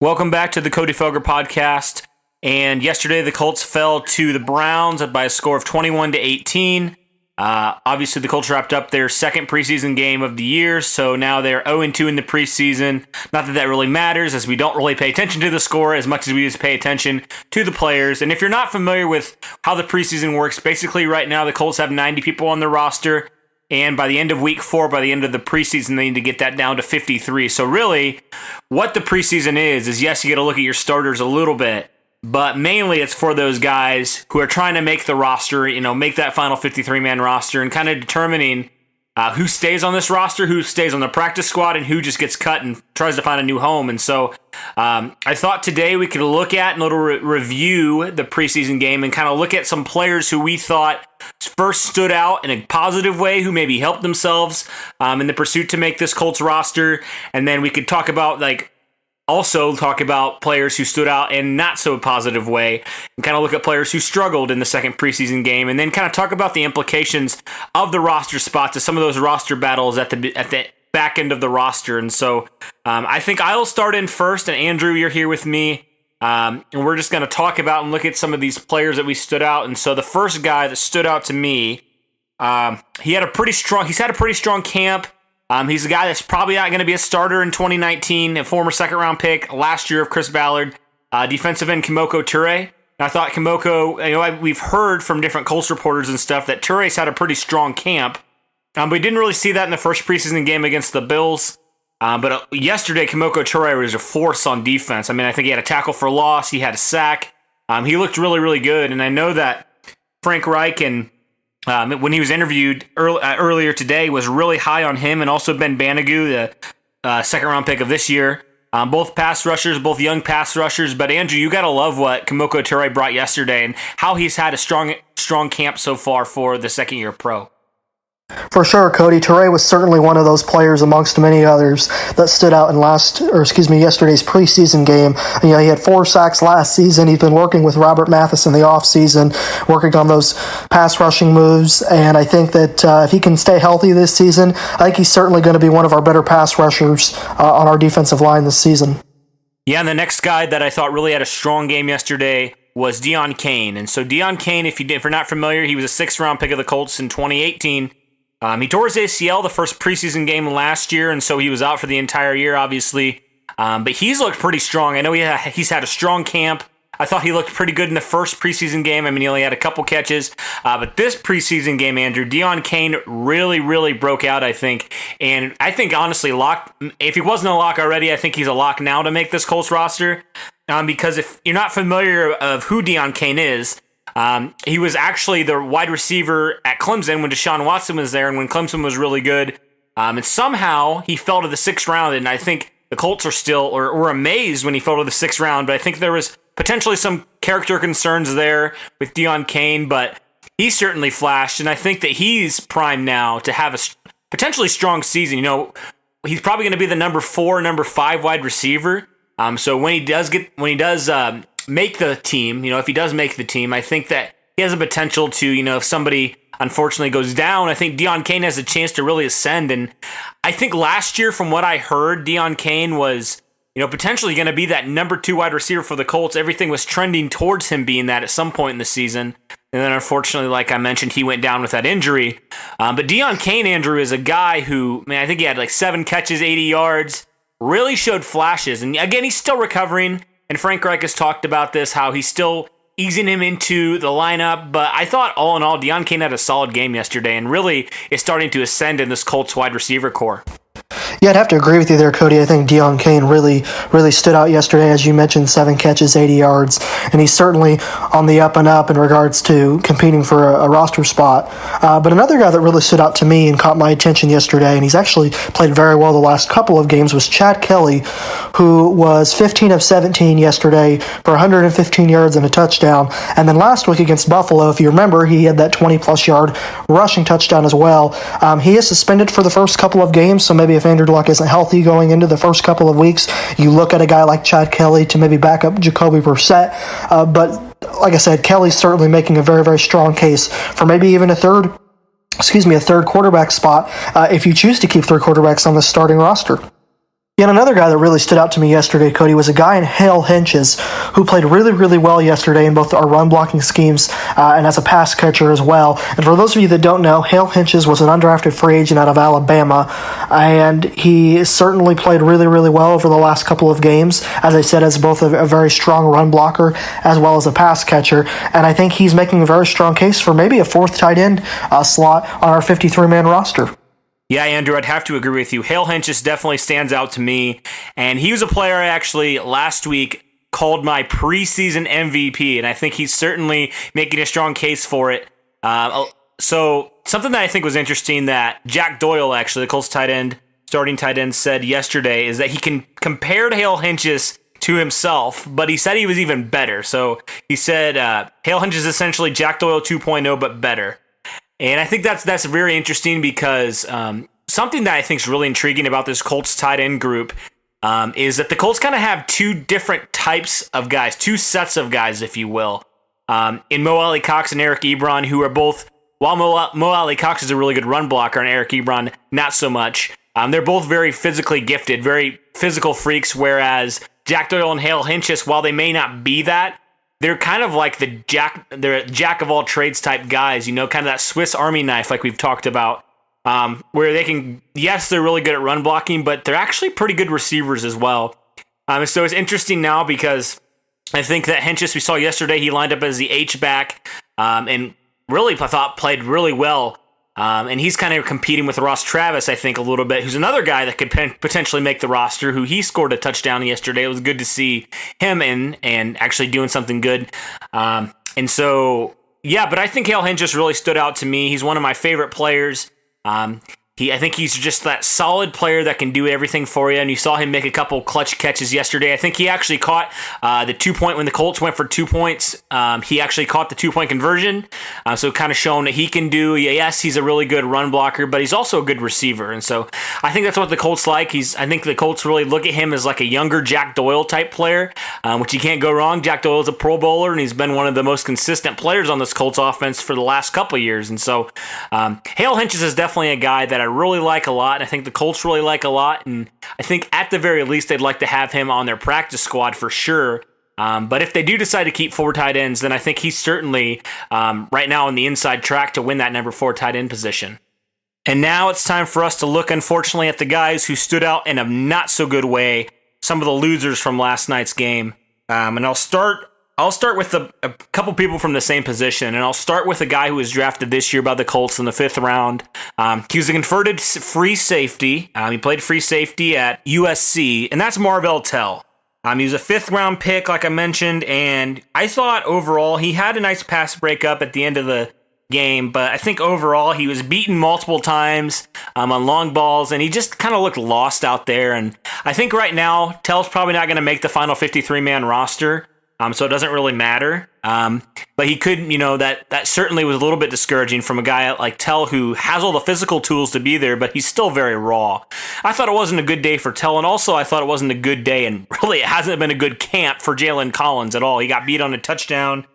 Welcome back to the Cody Felger podcast. And yesterday the Colts fell to the Browns by a score of 21-18. Obviously the Colts wrapped up their second preseason game of the year, so now they're 0-2 in the preseason. Not that that really matters, as we don't really pay attention to the score as much as we just pay attention to the players. And if you're not familiar with how the preseason works, basically right now the Colts have 90 people on their roster. And by the end of week 4, by the end of the preseason, they need to get that down to 53. So really, what the preseason is yes, you got to look at your starters a little bit, but mainly it's for those guys who are trying to make the roster, make that final 53-man roster, and kind of determining who stays on this roster, who stays on the practice squad, and who just gets cut and tries to find a new home. And so I thought today we could look at and a little review the preseason game and kind of look at some players who we thought first stood out in a positive way, who maybe helped themselves in the pursuit to make this Colts roster. And then we could talk about players who stood out in not so positive way, and kind of look at players who struggled in the second preseason game, and then kind of talk about the implications of the roster spots to some of those roster battles at the back end of the roster. And so I think I'll start in first, and Andrew, you're here with me. And we're just going to talk about and look at some of these players that we stood out. And so the first guy that stood out to me, he's had a pretty strong camp. He's a guy that's probably not going to be a starter in 2019, a former second-round pick last year of Chris Ballard, defensive end Kemoko Turay. And I thought Kemoko, we've heard from different Colts reporters and stuff that Turay's had a pretty strong camp. But we didn't really see that in the first preseason game against the Bills. But yesterday, Kemoko Turay was a force on defense. I think he had a tackle for loss. He had a sack. He looked really, really good. And I know that Frank Reich, and when he was interviewed earlier today, was really high on him, and also Ben Banigou, the second-round pick of this year. Both pass rushers, both young pass rushers. But Andrew, you got to love what Kemoko Turay brought yesterday and how he's had a strong camp so far for the second-year pro. For sure, Cody. Turay was certainly one of those players amongst many others that stood out in yesterday's preseason game. He had 4 sacks last season. He's been working with Robert Mathis in the offseason, working on those pass rushing moves. And I think that if he can stay healthy this season, I think he's certainly going to be one of our better pass rushers on our defensive line this season. Yeah, and the next guy that I thought really had a strong game yesterday was Deon Cain. And so Deon Cain, if you're not familiar, he was a 6th-round pick of the Colts in 2018. He tore his ACL the first preseason game last year, and so he was out for the entire year, obviously. But he's looked pretty strong. I know he's had a strong camp. I thought he looked pretty good in the first preseason game. He only had a couple catches. But this preseason game, Andrew, Deon Cain really, really broke out, I think. And I think, honestly, if he wasn't a lock already, I think he's a lock now to make this Colts roster. Because if you're not familiar of who Deon Cain is, he was actually the wide receiver at Clemson when Deshaun Watson was there and when Clemson was really good. And somehow he fell to the 6th round, and I think the Colts were amazed when he fell to the 6th round, but I think there was potentially some character concerns there with Deon Cain, but he certainly flashed, and I think that he's primed now to have a potentially strong season. He's probably going to be the number 4, number 5 wide receiver. So when he does make the team, if he does make the team, I think that he has a potential to, if somebody unfortunately goes down, I think Deon Cain has a chance to really ascend. And I think last year, from what I heard, Deon Cain was, potentially going to be that number 2 wide receiver for the Colts. Everything was trending towards him being that at some point in the season. And then unfortunately, like I mentioned, he went down with that injury. But Deon Cain, Andrew, is a guy who, I think he had 7 catches, 80 yards, really showed flashes. And again, he's still recovering. And Frank Reich has talked about this, how he's still easing him into the lineup. But I thought, all in all, Deon Cain had a solid game yesterday and really is starting to ascend in this Colts wide receiver core. Yeah, I'd have to agree with you there, Cody. I think Deon Cain really stood out yesterday. As you mentioned, 7 catches, 80 yards, and he's certainly on the up and up in regards to competing for a roster spot. But another guy that really stood out to me and caught my attention yesterday, and he's actually played very well the last couple of games, was Chad Kelly, who was 15 of 17 yesterday for 115 yards and a touchdown. And then last week against Buffalo, if you remember, he had that 20-plus yard rushing touchdown as well. He is suspended for the first couple of games, so maybe if Andrew Luck isn't healthy going into the first couple of weeks, you look at a guy like Chad Kelly to maybe back up Jacoby Brissett. But like I said, Kelly's certainly making a very, very strong case for maybe even a third quarterback spot if you choose to keep 3 quarterbacks on the starting roster. Yeah, and another guy that really stood out to me yesterday, Cody, was a guy in Hale Henches who played really, really well yesterday in both our run blocking schemes and as a pass catcher as well. And for those of you that don't know, Hale Henches was an undrafted free agent out of Alabama, and he certainly played really, really well over the last couple of games, as I said, as both a very strong run blocker as well as a pass catcher. And I think he's making a very strong case for maybe a fourth tight end slot on our 53-man roster. Yeah, Andrew, I'd have to agree with you. Hale Henches definitely stands out to me, and he was a player I actually last week called my preseason MVP, and I think he's certainly making a strong case for it. So something that I think was interesting that Jack Doyle, actually, the Colts starting tight end, said yesterday is that he compared Hale Henches to himself, but he said he was even better. So he said Hale Henches is essentially Jack Doyle 2.0, but better. And I think that's very interesting because something that I think is really intriguing about this Colts tight end group is that the Colts kind of have two different types of guys, two sets of guys, if you will, in Mo Alley-Cox and Eric Ebron, who are both, while Mo Alley-Cox is a really good run blocker and Eric Ebron not so much, they're both very physically gifted, very physical freaks, whereas Jack Doyle and Hale Henches, while they may not be that, they're kind of like they're jack of all trades type guys, kind of that Swiss Army knife like we've talked about, where they can, yes, they're really good at run blocking, but they're actually pretty good receivers as well. So it's interesting now because I think that Henches we saw yesterday, he lined up as the H-back and really, I thought, played really well. And he's kind of competing with Ross Travis, I think, a little bit, who's another guy that could potentially make the roster, who he scored a touchdown yesterday. It was good to see him in and actually doing something good. And so, yeah, but I think Hale Henches really stood out to me. He's one of my favorite players. I think he's just that solid player that can do everything for you, and you saw him make a couple clutch catches yesterday. I think he actually caught the 2-point when the Colts went for 2 points. He actually caught the 2-point conversion, so kind of showing that he can do. Yes, he's a really good run blocker, but he's also a good receiver, and so I think that's what the Colts like. I think the Colts really look at him as like a younger Jack Doyle type player, which you can't go wrong. Jack Doyle is a Pro Bowler, and he's been one of the most consistent players on this Colts offense for the last couple of years, and so Hale Henches is definitely a guy that I really like a lot, and I think the Colts really like a lot, and I think at the very least they'd like to have him on their practice squad for sure. But if they do decide to keep 4 tight ends, then I think he's certainly right now on the inside track to win that number 4 tight end position. And now it's time for us to look, unfortunately, at the guys who stood out in a not so good way, some of the losers from last night's game. And I'll start with a couple people from the same position, and I'll start with a guy who was drafted this year by the Colts in the 5th round. He was a converted free safety. He played free safety at USC, and that's Marvell Tell. He was a 5th round pick, like I mentioned, and I thought overall he had a nice pass breakup at the end of the game, but I think overall he was beaten multiple times on long balls, and he just kind of looked lost out there. And I think right now Tell's probably not going to make the final 53-man roster. So it doesn't really matter. But he could, that certainly was a little bit discouraging from a guy like Tell who has all the physical tools to be there, but he's still very raw. I thought it wasn't a good day for Tell, and also I thought it wasn't a good day, and really it hasn't been a good camp for Jalen Collins at all. He got beat on a touchdown.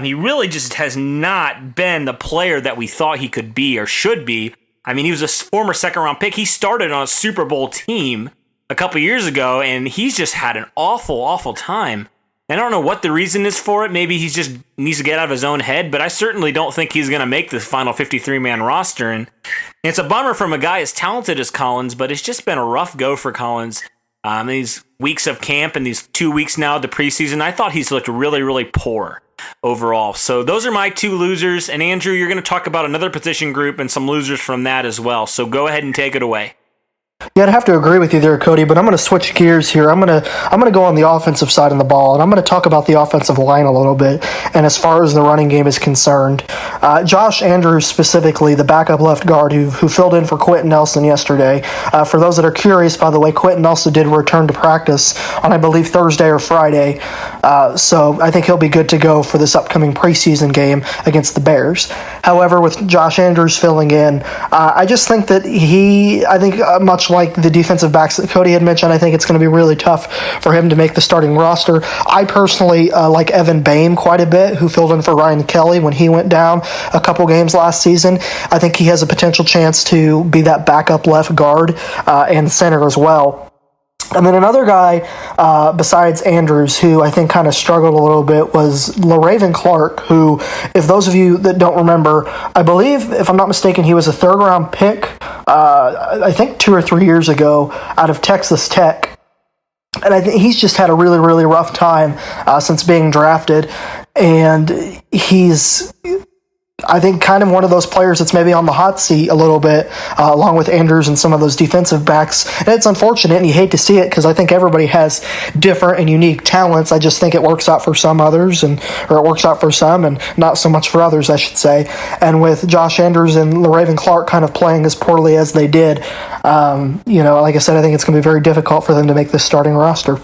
He really just has not been the player that we thought he could be or should be. I mean, he was a former 2nd-round pick. He started on a Super Bowl team a couple years ago, and he's just had an awful, awful time. I don't know what the reason is for it. Maybe he just needs to get out of his own head, but I certainly don't think he's going to make this final 53-man roster. And it's a bummer from a guy as talented as Collins, but it's just been a rough go for Collins. These weeks of camp and these 2 weeks now to preseason, I thought he's looked really, really poor overall. So those are my 2 losers. And Andrew, you're going to talk about another position group and some losers from that as well. So go ahead and take it away. Yeah, I'd have to agree with you there, Cody, but I'm going to switch gears here. I'm going to go on the offensive side of the ball, and I'm going to talk about the offensive line a little bit, and as far as the running game is concerned. Josh Andrews, specifically, the backup left guard who filled in for Quentin Nelson yesterday. For those that are curious, by the way, Quentin Nelson did return to practice on, I believe, Thursday or Friday, so I think he'll be good to go for this upcoming preseason game against the Bears. However, with Josh Andrews filling in, I just think that much like the defensive backs that Cody had mentioned, I think it's going to be really tough for him to make the starting roster. I personally like Evan Boehm quite a bit, who filled in for Ryan Kelly when he went down a couple games last season. I think he has a potential chance to be that backup left guard and center as well. And then another guy besides Andrews who I think kind of struggled a little bit was LaRaven Clark, who, if those of you that don't remember, I believe, if I'm not mistaken, he was a third-round pick, I think 2 or 3 years ago, out of Texas Tech. And I think he's just had a really, really rough time since being drafted. And he's, I think, kind of one of those players that's maybe on the hot seat a little bit, along with Andrews and some of those defensive backs. And it's unfortunate, and you hate to see it, because I think everybody has different and unique talents. I just think it works out for some others, or it works out for some, and not so much for others, I should say. And with Josh Andrews and LaRaven Clark kind of playing as poorly as they did, like I said, I think it's going to be very difficult for them to make this starting roster.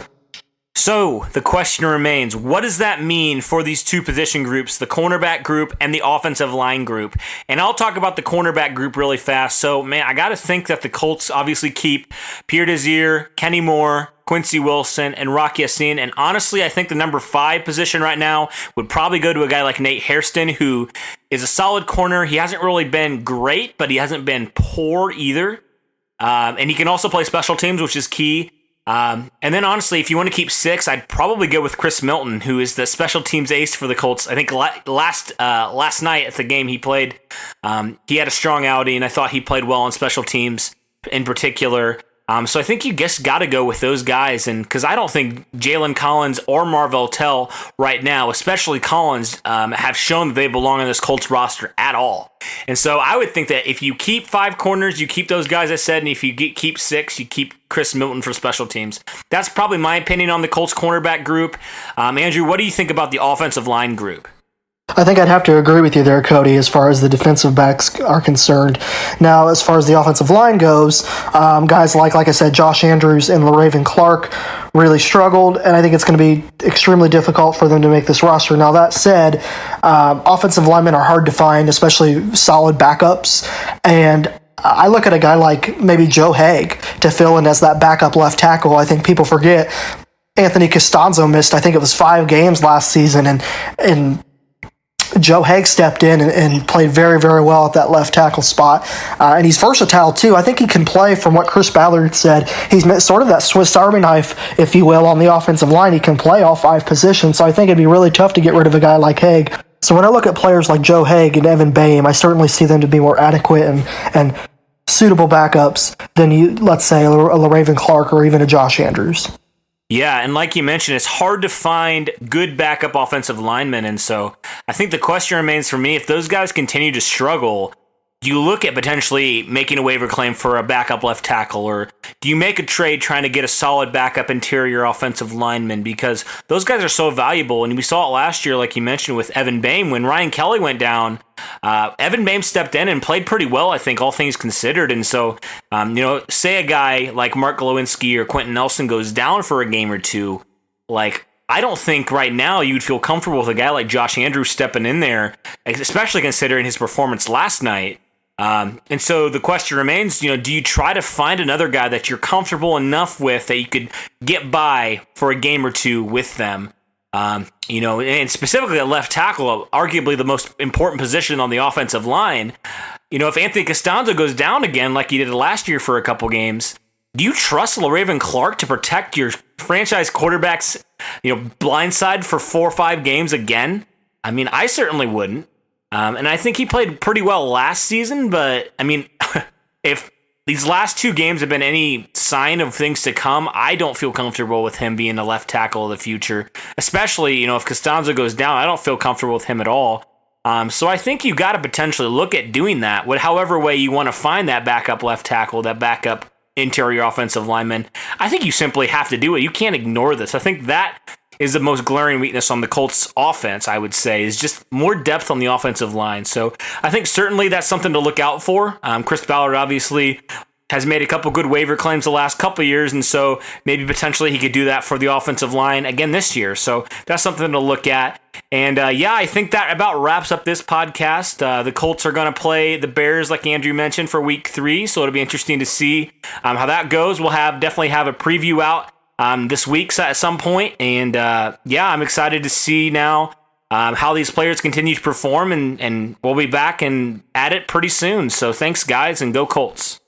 So, the question remains, what does that mean for these two position groups, the cornerback group and the offensive line group? And I'll talk about the cornerback group really fast. So, man, I got to think that the Colts obviously keep Pierre Desir, Kenny Moore, Quincy Wilson, and Rock Yassin. And honestly, I think the number 5 position right now would probably go to a guy like Nate Hairston, who is a solid corner. He hasn't really been great, but he hasn't been poor either. And he can also play special teams, which is key. And then honestly, if you want to keep 6, I'd probably go with Chris Milton, who is the special teams ace for the Colts. I think last night at the game he played, he had a strong outing, and I thought he played well on special teams in particular. So I think you just got to go with those guys, and because I don't think Jalen Collins or Marvell Tell right now, especially Collins, have shown that they belong on this Colts roster at all. And so I would think that if you keep 5 corners, you keep those guys I said, and if you keep 6, you keep Chris Milton for special teams. That's probably my opinion on the Colts cornerback group. Andrew, what do you think about the offensive line group? I think I'd have to agree with you there, Cody, as far as the defensive backs are concerned. Now, as far as the offensive line goes, guys like I said, Josh Andrews and LaRaven Clark really struggled, and I think it's going to be extremely difficult for them to make this roster. Now, that said, offensive linemen are hard to find, especially solid backups, and I look at a guy like maybe Joe Haig to fill in as that backup left tackle. I think people forget Anthony Costanzo missed, I think it was 5 games last season, and Joe Haig stepped in and played very, very well at that left tackle spot. And he's versatile, too. I think he can play, from what Chris Ballard said. He's sort of that Swiss Army knife, if you will, on the offensive line. He can play all 5 positions, so I think it'd be really tough to get rid of a guy like Haig. So when I look at players like Joe Haig and Evan Boehm, I certainly see them to be more adequate and suitable backups than, let's say, a LaRaven Clark or even a Josh Andrews. Yeah, and like you mentioned, it's hard to find good backup offensive linemen, and so I think the question remains for me, if those guys continue to struggle, do you look at potentially making a waiver claim for a backup left tackle, or do you make a trade trying to get a solid backup interior offensive lineman? Because those guys are so valuable, and we saw it last year, like you mentioned, with Evan Boehm. When Ryan Kelly went down, Evan Boehm stepped in and played pretty well, I think, all things considered. And so, say a guy like Mark Glowinski or Quentin Nelson goes down for a game or two, I don't think right now you'd feel comfortable with a guy like Josh Andrews stepping in there, especially considering his performance last night. And so the question remains, do you try to find another guy that you're comfortable enough with that you could get by for a game or two with them? And specifically at left tackle, arguably the most important position on the offensive line. If Anthony Costanzo goes down again like he did last year for a couple games, do you trust LaRaven Clark to protect your franchise quarterback's, blindside for 4 or 5 games again? I mean, I certainly wouldn't. And I think he played pretty well last season, but I mean, if these last 2 games have been any sign of things to come, I don't feel comfortable with him being a left tackle of the future, especially, if Costanzo goes down, I don't feel comfortable with him at all. So I think you got to potentially look at doing that, however way you want to find that backup left tackle, that backup interior offensive lineman. I think you simply have to do it. You can't ignore this. I think that is the most glaring weakness on the Colts offense, I would say, is just more depth on the offensive line. So I think certainly that's something to look out for. Chris Ballard obviously has made a couple good waiver claims the last couple years, and so maybe potentially he could do that for the offensive line again this year. So that's something to look at. And I think that about wraps up this podcast. The Colts are going to play the Bears, like Andrew mentioned, for Week 3, so it'll be interesting to see how that goes. We'll definitely have a preview out this week at some point, and I'm excited to see now how these players continue to perform, and we'll be back and at it pretty soon. So thanks, guys, and go Colts.